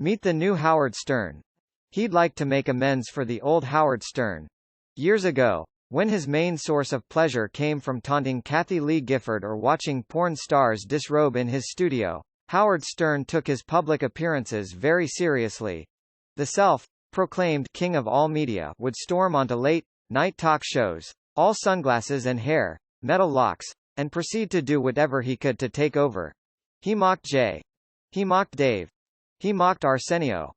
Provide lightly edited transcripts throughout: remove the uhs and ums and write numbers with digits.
Meet the new Howard Stern. He'd like to make amends for the old Howard Stern. Years ago, when his main source of pleasure came from taunting Kathie Lee Gifford or watching porn stars disrobe in his studio, Howard Stern took his public appearances very seriously. The self-proclaimed king of all media would storm onto late-night talk shows, all sunglasses and hair, metal locks, and proceed to do whatever he could to take over. He mocked Jay. He mocked Dave. He mocked Arsenio.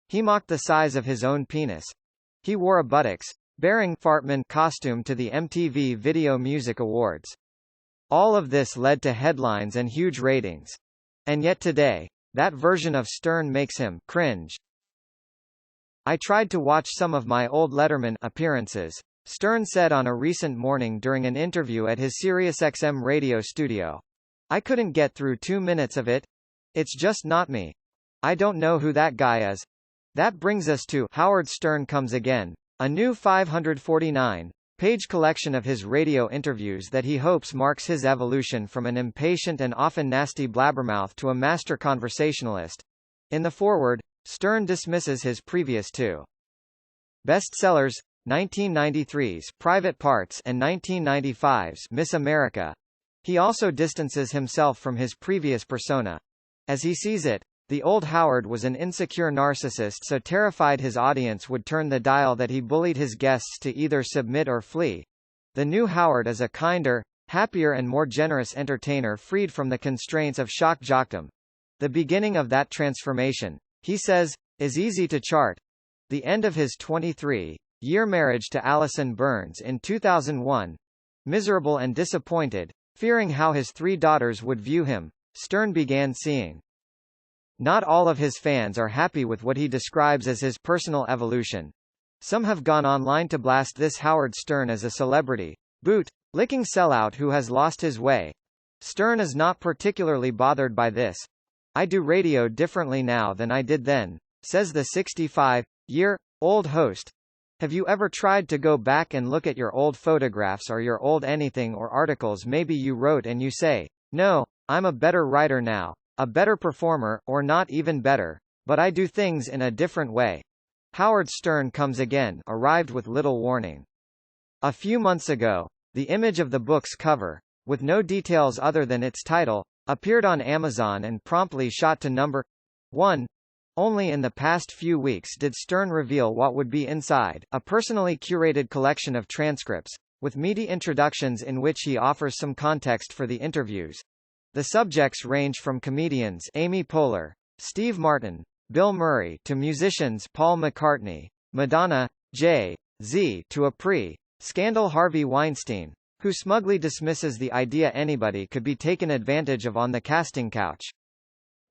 He mocked the size of his own penis. He wore a buttocks-baring Fartman costume to the MTV Video Music Awards. All of this led to headlines and huge ratings. And yet today, that version of Stern makes him cringe. I tried to watch some of my old Letterman appearances, Stern said on a recent morning during an interview at his SiriusXM radio studio. I couldn't get through 2 minutes of it. It's just not me. I don't know who that guy is. That brings us to Howard Stern Comes Again, a new 549-page collection of his radio interviews that he hopes marks his evolution from an impatient and often nasty blabbermouth to a master conversationalist. In the foreword, Stern dismisses his previous two bestsellers, 1993's Private Parts and 1995's Miss America. He also distances himself from his previous persona. As he sees it, the old Howard was an insecure narcissist so terrified his audience would turn the dial that he bullied his guests to either submit or flee. The new Howard is a kinder, happier and more generous entertainer freed from the constraints of shock jockdom. The beginning of that transformation, he says, is easy to chart. The end of his 23-year marriage to Allison Burns in 2001. Miserable and disappointed, fearing how his 3 daughters would view him, Stern began seeing. Not all of his fans are happy with what he describes as his personal evolution. Some have gone online to blast this Howard Stern as a celebrity boot-licking sellout who has lost his way. Stern is not particularly bothered by this. I do radio differently now than I did then, says the 65-year-old host. Have you ever tried to go back and look at your old photographs or your old anything or articles maybe you wrote and you say, no, I'm a better writer now, a better performer, or not even better, but I do things in a different way. Howard Stern Comes Again arrived with little warning. A few months ago, the image of the book's cover, with no details other than its title, appeared on Amazon and promptly shot to number 1. Only in the past few weeks did Stern reveal what would be inside, a personally curated collection of transcripts, with meaty introductions in which he offers some context for the interviews. The subjects range from comedians Amy Poehler, Steve Martin, Bill Murray to musicians Paul McCartney, Madonna, Jay-Z to a pre-scandal Harvey Weinstein, who smugly dismisses the idea anybody could be taken advantage of on the casting couch.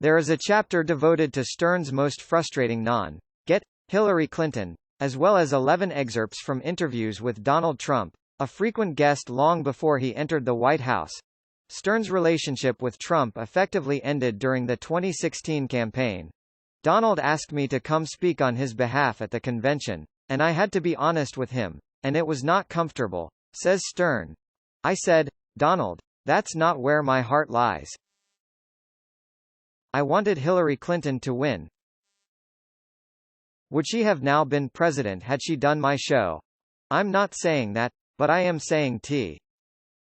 There is a chapter devoted to Stern's most frustrating non-get, Hillary Clinton, as well as 11 excerpts from interviews with Donald Trump, a frequent guest long before he entered the White House. Stern's relationship with Trump effectively ended during the 2016 campaign. Donald asked me to come speak on his behalf at the convention, and I had to be honest with him, and it was not comfortable, says Stern. I said, Donald, that's not where my heart lies. I wanted Hillary Clinton to win. Would she have now been president had she done my show? I'm not saying that, but I am saying T.